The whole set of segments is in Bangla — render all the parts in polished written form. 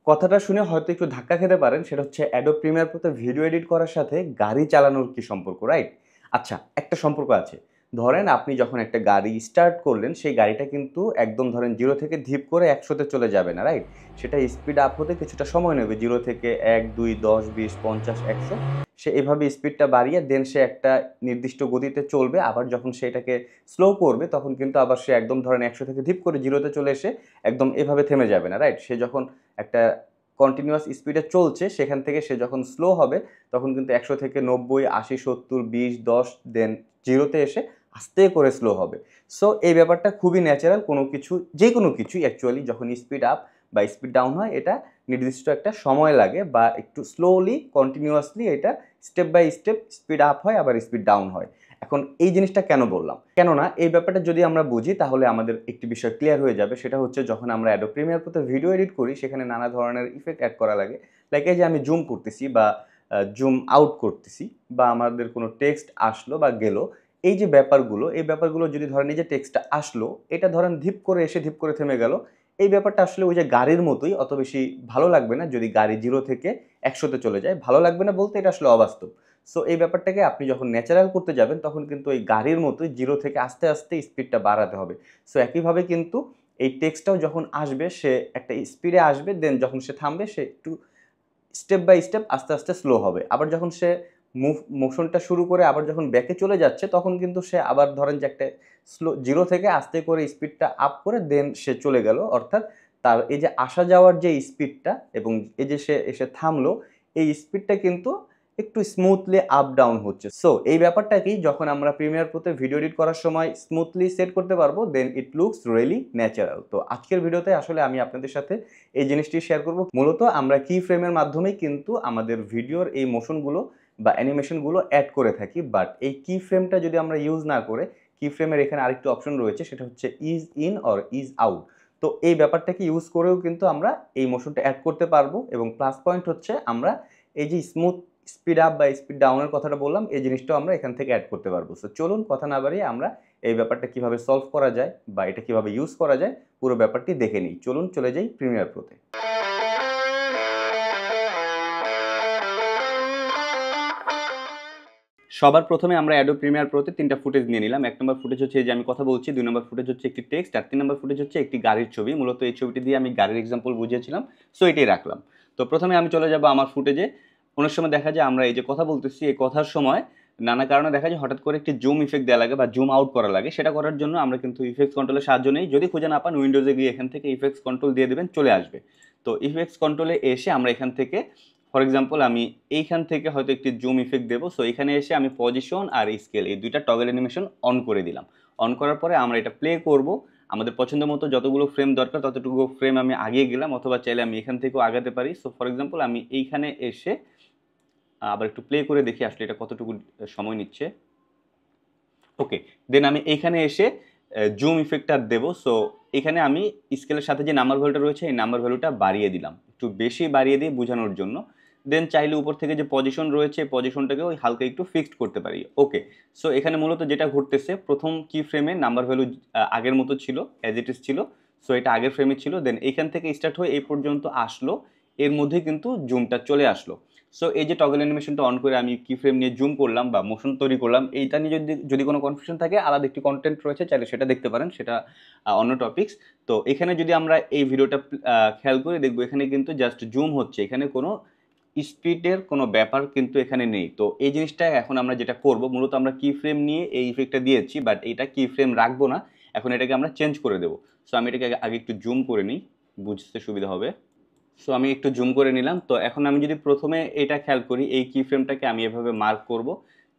কথাটা শুনে হয়তো একটু ধাক্কা খেতে পারেন, সেটা হচ্ছে অ্যাডোব প্রিমিয়ার প্রোতে ভিডিও এডিট করার সাথে গাড়ি চালানোর কি সম্পর্ক, রাইট? আচ্ছা, একটা সম্পর্ক আছে। ধরেন আপনি যখন একটা গাড়ি স্টার্ট করলেন, সেই গাড়িটা কিন্তু একদম ধরেন 0 থেকে ধীপ করে 100 তে চলে যাবে না, রাইট? সেটা স্পিড আপ হতে কিছুটা সময় নেবে। 0 থেকে 1, 2, 10, 20, 50, 100 সে এভাবে স্পিডটা বাড়িয়ে দেন সে একটা নির্দিষ্ট গতিতে চলবে। আবার যখন সে এটাকে স্লো করবে তখন কিন্তু আবার সে একদম ধরেন 100 থেকে ধীপ করে 0 তে চলে এসে একদম এভাবে থেমে যাবে না, রাইট? সে যখন একটা কন্টিনিউয়াস স্পিডে চলছে, সেখান থেকে সে যখন স্লো হবে তখন কিন্তু 100 থেকে 90, 80, 70, 20, 10 দেন 0 তে এসে আস্তে করে স্লো হবে। সো এই ব্যাপারটা খুবই ন্যাচারাল। কোনো কিছু যেকোনো কিছুই অ্যাকচুয়ালি যখন স্পিড আপ বা স্পিড ডাউন হয় এটা নির্দিষ্ট একটা সময় লাগে বা একটু স্লোলি কন্টিনিউয়াসলি এটা step by step speed up হয় আবার স্পিড ডাউন হয়। এখন এই জিনিসটা কেন বললাম? কেননা এই ব্যাপারটা যদি আমরা বুঝি তাহলে আমাদের একটি বিষয় ক্লিয়ার হয়ে যাবে। সেটা হচ্ছে যখন আমরা অ্যাডোব প্রিমিয়ার প্রোতে ভিডিও এডিট করি সেখানে নানা ধরনের ইফেক্ট এড করা লাগে। লাইক এই যে আমি জুম করতেছি বা জুম আউট করতেছি বা আমাদের কোনো টেক্সট আসলো বা গেল। এই যে ব্যাপারগুলো, এই ব্যাপারগুলো যদি ধরেন এই যে টেক্সটটা আসলো, এটা ধরেন ধীপ করে এসে ধীপ করে থেমে গেল। এই ব্যাপারটা আসলে ওই যে গাড়ির মতোই অত বেশি ভালো লাগবে না যদি গাড়ি 0 থেকে 100 তে চলে যায়। ভালো লাগবে না বলতে এটা আসলে অবাস্তব। সো এই ব্যাপারটাকে আপনি যখন ন্যাচারাল করতে যাবেন তখন কিন্তু ওই গাড়ির মতোই 0 থেকে আস্তে, আস্তে স্পিডটা বাড়াতে হবে। সো একইভাবে কিন্তু এই টেক্সটটাও যখন আসবে সে একটা স্পিডে আসবে দেন যখন সে থামবে সে একটু স্টেপ বাই স্টেপ আস্তে, আস্তে স্লো হবে। আবার যখন সে মোশনটা শুরু করে আবার যখন ব্যাকে চলে যাচ্ছে তখন কিন্তু সে আবার ধরেন যে একটা 0 থেকে আস্তে করে স্পিডটা আপ করে দেন সে চলে গেল। অর্থাৎ তার এই যে আসা যাওয়ার যে স্পিডটা এবং এই যে সে এসে থামলো, এই স্পিডটা কিন্তু একটু স্মুথলি আপ ডাউন হচ্ছে। সো এই ব্যাপারটাকেই যখন আমরা প্রিমিয়ার প্রোতে ভিডিও এডিট করার সময় স্মুথলি সেট করতে পারবো দেন ইট লুকস রিয়েলি ন্যাচারাল। তো আজকের ভিডিওতে আসলে আমি আপনাদের সাথে এই জিনিসটি শেয়ার করব। মূলত আমরা কি ফ্রেমের মাধ্যমেই কিন্তু আমাদের ভিডিওর এই মোশনগুলো বা অ্যানিমেশনগুলো অ্যাড করে থাকি। বাট এই কি ফ্রেমটা যদি আমরা ইউজ না করে কি ফ্রেমের এখানে আরেকটি অপশন রয়েছে সেটা হচ্ছে is in or is out. তো এই ব্যাপারটাকে ইউজ করেও কিন্তু আমরা এই মোশনটা অ্যাড করতে পারবো এবং প্লাস পয়েন্ট হচ্ছে আমরা এই যে স্মুথ স্পিড আপ বা স্পিড ডাউনের কথাটা বললাম এই জিনিসটাও আমরা এখান থেকে অ্যাড করতে পারবো। সো চলুন কথা না বাড়িয়ে আমরা এই ব্যাপারটা কিভাবে সলভ করা যায় বা এটা কিভাবে ইউজ করা যায় পুরো ব্যাপারটি দেখে নিই। চলুন চলে যাই প্রিমিয়ার প্রোতে। সবার প্রথমে আমরা অ্যাডোব প্রিমিয়ার প্রোতে 3টা ফুটেজ নিয়ে নিলাম। 1 নম্বর ফুটেজ হচ্ছে এই যে আমি কথা বলছি, 2 নম্বর ফুটেজ হচ্ছে একটি টেক্সট আর 3 নম্বর ফুটেজ হচ্ছে একটি গাড়ির ছবি। মূলত এই ছবিটি দিয়ে আমি গাড়ির এক্সাম্পল বুঝিয়েছিলাম। সো এটাই রাখলাম। তো প্রথমে আমি চলে যাব আমার ফুটেজে। অনেক সময় দেখা যায় আমরা এই যে কথা বলতেছি এই কথার সময় নানা কারণে দেখা যায় হঠাৎ করে একটি জুম ইফেক্ট দেওয়া লাগে বা জুম আউট করা লাগে। সেটা করার জন্য আমরা কিন্তু ইফেক্টস কন্ট্রোলের সাহায্য নেই। যদি খুঁজে না পান উইন্ডোজে গিয়ে এখান থেকে ইফেক্টস কন্ট্রোল দিয়ে দেবেন, চলে আসবে। তো ইফেক্টস কন্ট্রোলে এসে আমরা এখান থেকে ফর এক্সাম্পল আমি এইখান থেকে হয়তো একটি জুম ইফেক্ট দেবো। সো এখানে এসে আমি পজিশন আর স্কেল এই দুইটা টগল অ্যানিমেশন অন করে দিলাম। অন করার পরে আমরা এটা প্লে করব। আমাদের পছন্দ মতো যতগুলো ফ্রেম দরকার ততটুকু ফ্রেম আমি আগিয়ে গেলাম, অথবা চাইলে আমি এখান থেকেও আগাতে পারি। সো ফর এক্সাম্পল আমি এইখানে এসে আবার একটু প্লে করে দেখি আসলে এটা কতটুকু সময় নিচ্ছে। ওকে, দেন আমি এইখানে এসে জুম ইফেক্টটা দেবো। সো এখানে আমি স্কেলের সাথে যে নাম্বার ভ্যালুটা রয়েছে এই নাম্বার ভ্যালুটা বাড়িয়ে দিলাম, একটু বেশি বাড়িয়ে দিয়ে বোঝানোর জন্য। দেন চাইলে উপর থেকে যে পজিশন রয়েছে পজিশনটাকেও হালকা একটু ফিক্সড করতে পারি। ওকে, সো এখানে মূলত যেটা ঘটতেছে প্রথম কি ফ্রেমে নাম্বার ভ্যালু আগের মতো ছিল, অ্যাজ ইট ইজ ছিল। সো এটা আগের ফ্রেমে ছিল, দেন এইখান থেকে স্টার্ট হয়ে এই পর্যন্ত আসলো, এর মধ্যে কিন্তু জুমটা চলে আসলো। সো এই যে টগল অ্যানিমেশনটা অন করে আমি কি ফ্রেম নিয়ে জুম করলাম বা মোশন তৈরি করলাম, এইটা নিয়ে যদি যদি কোনো কনফিউশন থাকে আলাদা একটি কন্টেন্ট রয়েছে, চাইলে সেটা দেখতে পারেন, সেটা অন্য টপিকস। তো এখানে যদি আমরা এই ভিডিওটা খেয়াল করে দেখবো এখানে কিন্তু জাস্ট জুম হচ্ছে, এখানে কোনো স্পিডের কোনো ব্যাপার কিন্তু এখানে নেই। তো এই জিনিসটা এখন আমরা যেটা করব, মূলত আমরা কি ফ্রেম নিয়ে এই ইফেক্টটা দিয়েছি বাট এটা কি ফ্রেম রাখবো না, এখন এটাকে আমরা চেঞ্জ করে দেবো। সো আমি এটাকে আগে একটু জুম করে নিই, বুঝতে সুবিধা হবে। সো আমি একটু জুম করে নিলাম। তো এখন আমি যদি প্রথমে এটা খেয়াল করি এই কি ফ্রেমটাকে আমি এভাবে মার্ক করব,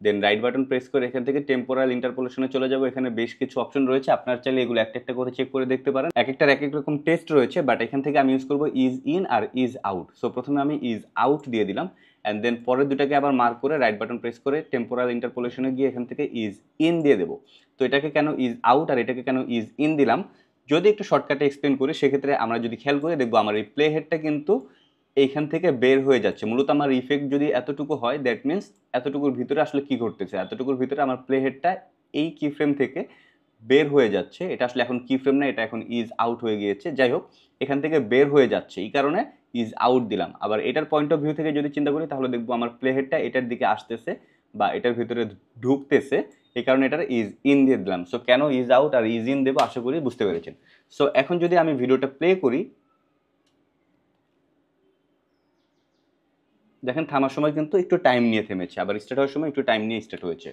দেন রাইট বাটন প্রেস করে এখান থেকে টেম্পোরাল ইন্টারপোলেশনে চলে যাব। এখানে বেশ কিছু অপশন রয়েছে, আপনার চাইলে এগুলো একটা একটা করে চেক করে দেখতে পারেন। এক একটার এক এক রকম টেস্ট রয়েছে, বাট এখান থেকে আমি ইউজ করব ইজ ইন আর ইজ আউট। সো প্রথমে আমি ইজ আউট দিয়ে দিলাম অ্যান্ড দেন পরের দুটাকে আবার মার্ক করে রাইট বাটন প্রেস করে টেম্পোরাল ইন্টারপোলেশনে গিয়ে এখান থেকে ইজ ইন দিয়ে দেবো। তো এটাকে কেন ইজ আউট আর এটাকে কেন ইজ ইন দিলাম, যদি একটু শর্টকাটে এক্সপ্লেন করি সেক্ষেত্রে আমরা যদি খেয়াল করে দেখবো আমার এই প্লে হেডটা কিন্তু এইখান থেকে বের হয়ে যাচ্ছে। মূলত আমার ইফেক্ট যদি এতটুকু হয় দ্যাট মিনস এতটুকুর ভিতরে আসলে কি ঘটতেছে, এতটুকুর ভিতরে আমার প্লে হেডটা এই কি ফ্রেম থেকে বের হয়ে যাচ্ছে। এটা আসলে এখন কি ফ্রেম না, এটা এখন ইজ আউট হয়ে গিয়েছে। যাই হোক, এখান থেকে বের হয়ে যাচ্ছে, এই কারণে ইজ আউট দিলাম। আবার এটার পয়েন্ট অফ ভিউ থেকে যদি চিন্তা করি তাহলে দেখবো আমার প্লে হেডটা এটার দিকে আসতেছে বা এটার ভিতরে ঢুকতেছে, এই কারণে এটার ইজ ইন দিয়ে দিলাম। সো কেন ইজ আউট আর ইজ ইন দেবো আশা করি বুঝতে পেরেছেন। সো এখন যদি আমি ভিডিওটা প্লে করি, দেখেন থামার সময় কিন্তু একটু টাইম নিয়ে থেমেছে, আবার স্টার্ট হওয়ার সময় একটু টাইম নিয়ে স্টার্ট হয়েছে।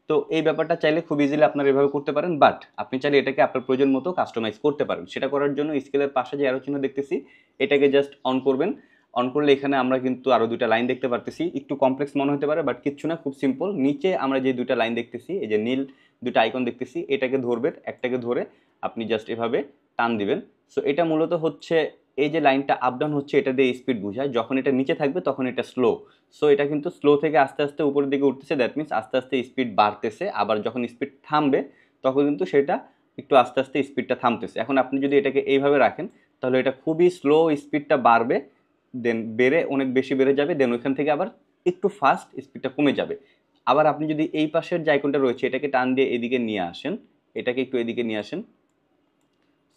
তো এই ব্যাপারটা চাইলে খুব ইজিলি আপনারা এভাবে করতে পারেন, বাট আপনি চাইলে এটাকে আপনার প্রয়োজন মতো কাস্টমাইজ করতে পারেন। সেটা করার জন্য স্কেলের পাশে যে অ্যারো চিহ্ন দেখতেছি এটাকে জাস্ট অন করবেন। অন করলে এখানে আমরা কিন্তু আরও দুইটা লাইন দেখতে পারতেছি। একটু কমপ্লেক্স মনে হতে পারে, বাট কিচ্ছু না, খুব সিম্পল। নিচে আমরা যে দুইটা লাইন দেখতেছি, এই যে নীল দুইটা আইকন দেখতেছি, এটাকে ধরবেন, একটাকে ধরে আপনি জাস্ট এভাবে টান দিবেন। সো এটা মূলত হচ্ছে এই যে লাইনটা আপ ডাউন হচ্ছে এটা দিয়ে স্পিড বোঝায়। যখন এটা নিচে থাকবে তখন এটা স্লো। সো এটা কিন্তু স্লো থেকে আস্তে আস্তে উপরের দিকে উঠতেছে, দ্যাট মিনস আস্তে আস্তে স্পিড বাড়তেছে। আবার যখন স্পিড থামবে তখন কিন্তু সেটা একটু আস্তে আস্তে স্পিডটা থামতেছে। এখন আপনি যদি এটাকে এইভাবে রাখেন তাহলে এটা খুবই স্লো, স্পিডটা বাড়বে, দেন বেড়ে অনেক বেশি বেড়ে যাবে, দেন ওইখান থেকে আবার একটু ফাস্ট স্পিডটা কমে যাবে। আবার আপনি যদি এই পাশের যে আইকনটা রয়েছে এটাকে টান দিয়ে এদিকে নিয়ে আসেন, এটাকে একটু এদিকে নিয়ে আসেন।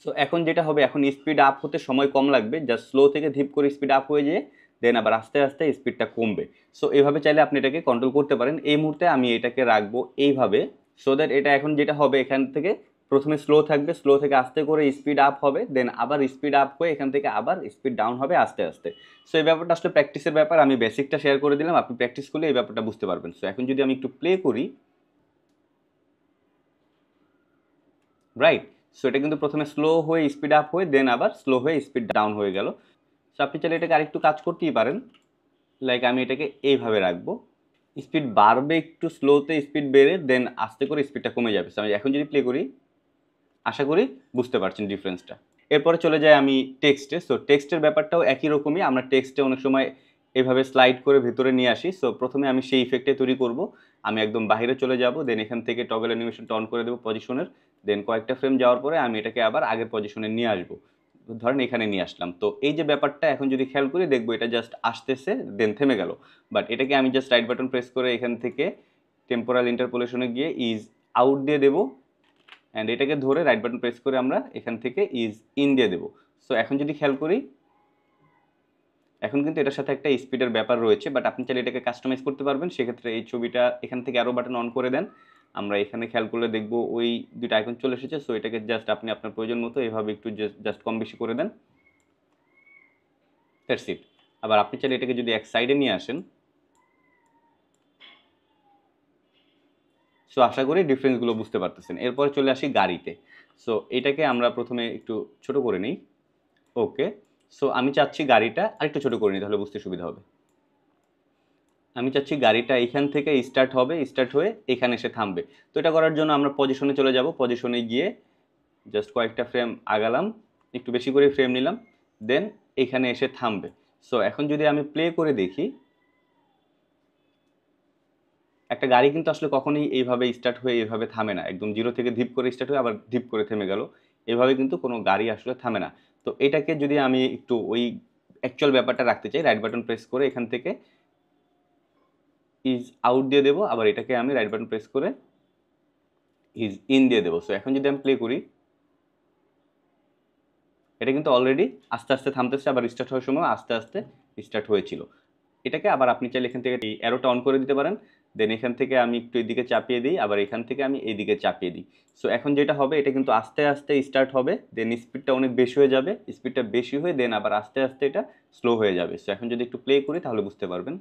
সো এখন যেটা হবে, এখন স্পিড আপ হতে সময় কম লাগবে, জাস্ট স্লো থেকে ধীপ করে স্পিড আপ হয়ে যেয়ে দেন আবার আস্তে আস্তে স্পিডটা কমবে। সো এইভাবে চাইলে আপনি এটাকে কন্ট্রোল করতে পারেন। এই মুহূর্তে আমি এটাকে রাখবো এইভাবে, সো দ্যাট এটা এখন যেটা হবে এখান থেকে প্রথমে স্লো থাকবে, স্লো থেকে আস্তে করে স্পিড আপ হবে, দেন আবার স্পিড আপ হয়ে এখান থেকে আবার স্পিড ডাউন হবে আস্তে আস্তে। সো এই ব্যাপারটা আসলে প্র্যাকটিসের ব্যাপার, আমি বেসিকটা শেয়ার করে দিলাম, আপনি প্র্যাকটিস করলে এই ব্যাপারটা বুঝতে পারবেন। সো এখন যদি আমি একটু প্লে করি, রাইট, সো এটা কিন্তু প্রথমে স্লো হয়ে স্পিড আপ হয়ে দেন আবার স্লো হয়ে স্পিড ডাউন হয়ে গেল। সো আপনি চাইলে এটাকে আরেকটু কাজ করতেই পারেন, লাইক আমি এটাকে এইভাবে রাখবো, স্পিড বাড়বে একটু স্লোতে, স্পিড বেড়ে দেন আস্তে করে স্পিডটা কমে যাবে। সো আমি এখন যদি প্লে করি আশা করি বুঝতে পারছেন ডিফারেন্সটা। এরপরে চলে যাই আমি টেক্সটে। সো টেক্সটের ব্যাপারটাও একই রকমই, আমরা টেক্সটে অনেক সময় এভাবে স্লাইড করে ভেতরে নিয়ে আসি। সো প্রথমে আমি সেই ইফেক্টে তৈরি করব, আমি একদম বাইরে চলে যাব, দেন এখান থেকে টগল অ্যানিমেশনটা অন করে দেবো পজিশনের, দেন কয়েকটা ফ্রেম যাওয়ার পরে আমি এটাকে আবার আগের পজিশনে নিয়ে আসবো, ধরেন এখানে নিয়ে আসলাম। তো এই যে ব্যাপারটা এখন যদি খেয়াল করি দেখবো এটা জাস্ট আসতেছে দেন থেমে গেল। বাট এটাকে আমি জাস্ট রাইট বাটন প্রেস করে এখান থেকে টেম্পোরাল ইন্টারপোলেশনে গিয়ে ইজ আউট দিয়ে দেবো, অ্যান্ড এটাকে ধরে রাইট বাটন প্রেস করে আমরা এখান থেকে ইজ ইন দিয়ে দেবো। সো এখন যদি খেয়াল করি এখন কিন্তু এটার সাথে একটা স্পিডের ব্যাপার রয়েছে, বাট আপনি চাইলে এটাকে কাস্টমাইজ করতে পারবেন। সেক্ষেত্রে এই ছবিটা এখান থেকে আরও বাটন অন করে দেন, আমরা এখানে খেয়াল করলে দেখবো ওই দুইটা আইকন চলে এসেছে। সো এটাকে জাস্ট আপনি আপনার প্রয়োজন মতো এভাবে একটু জাস্ট কম বেশি করে দেন, দ্যাটস ইট। আবার আপনি চাইলে এটাকে যদি এক সাইডে নিয়ে আসেন, সো আশা করি ডিফারেন্সগুলো বুঝতে পারতেছেন। এরপরে চলে আসি গাড়িতে। সো এটাকে আমরা প্রথমে একটু ছোট করে নিই, ওকে। সো আমি চাচ্ছি গাড়িটা আরেকটু ছোট করে নিই, তাহলে বুঝতে সুবিধা হবে। আমি চাচ্ছি গাড়িটা এখান থেকে স্টার্ট হবে, স্টার্ট হয়ে এখানে এসে থামবে। তো এটা করার জন্য আমরা পজিশনে চলে যাব, পজিশনে গিয়ে জাস্ট কয়েকটা ফ্রেম আগালাম, একটু বেশি করে ফ্রেম নিলাম, দেন এখানে এসে থামবে। সো এখন যদি আমি প্লে করে দেখি, একটা গাড়ি কিন্তু আসলে কখনোই এইভাবে স্টার্ট হয়ে এইভাবে থামে না, একদম জিরো থেকে ধীপ করে স্টার্ট হয়ে আবার ধীপ করে থেমে গেল, এভাবে কিন্তু কোনো গাড়ি আসলে থামে না। তো এটাকে যদি আমি একটু ওই অ্যাকচুয়াল ব্যাপারটা রাখতে চাই, রাইট বাটন প্রেস করে এখান থেকে ইজ আউট দিয়ে দেবো, আবার এটাকে আমি রাইট বাটন প্রেস করে ইজ ইন দিয়ে দেবো। সো এখন যদি আমি প্লে করি এটা কিন্তু অলরেডি আস্তে আস্তে থামতেছে, আবার স্টার্ট হওয়ার সময় আস্তে আস্তে স্টার্ট হয়েছিল। এটাকে আবার আপনি চাইলে এখান থেকে এই অ্যারোটা অন করে দিতে পারেন, দেন এখান থেকে আমি একটু এদিকে চাপিয়ে দিই, আবার এখান থেকে আমি এইদিকে চাপিয়ে দিই। সো এখন যেটা হবে এটা কিন্তু আস্তে আস্তে স্টার্ট হবে, দেন স্পিডটা অনেক বেশি হয়ে যাবে, স্পিডটা বেশি হয়ে দেন আবার আস্তে আস্তে এটা স্লো হয়ে যাবে। সো এখন যদি একটু প্লে করি তাহলে বুঝতে পারবেন,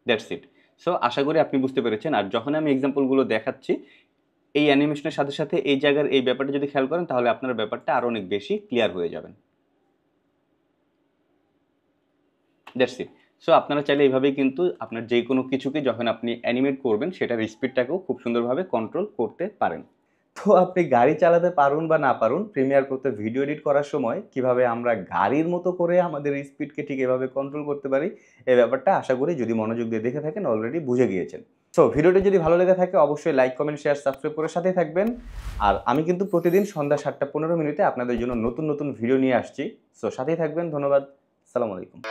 দ্যাটস ইট। সো আশা করি আপনি বুঝতে পেরেছেন। আর যখন আমি এক্সাম্পলগুলো দেখাচ্ছি এই অ্যানিমেশনের সাথে সাথে এই জায়গার এই ব্যাপারটা যদি খেয়াল করেন তাহলে আপনার ব্যাপারটা আরও অনেক বেশি ক্লিয়ার হয়ে যাবেন, দ্যাটস ইট। সো আপনারা চাইলে এইভাবেই কিন্তু আপনার যে কোনো কিছুকে যখন আপনি অ্যানিমেট করবেন সেটার স্পিডটাকেও খুব সুন্দরভাবে কন্ট্রোল করতে পারেন। তো আপনি গাড়ি চালাতে পারুন বা না পারুন, প্রিমিয়ার প্রোতে ভিডিও এডিট করার সময় কিভাবে আমরা গাড়ির মতো করে আমাদের স্পিডকে ঠিক এভাবে কন্ট্রোল করতে পারি, এই ব্যাপারটা আশা করি যদি মনোযোগ দিয়ে দেখে থাকেন অলরেডি বুঝে গিয়েছেন। সো ভিডিওটি যদি ভালো লেগে থাকে অবশ্যই লাইক, কমেন্ট, শেয়ার, সাবস্ক্রাইব করে সাথেই থাকবেন। আর আমি কিন্তু প্রতিদিন সন্ধ্যা 7টা 15 মিনিটে আপনাদের জন্য নতুন নতুন ভিডিও নিয়ে আসছি। সো সাথেই থাকবেন। ধন্যবাদ। আসসালামু আলাইকুম।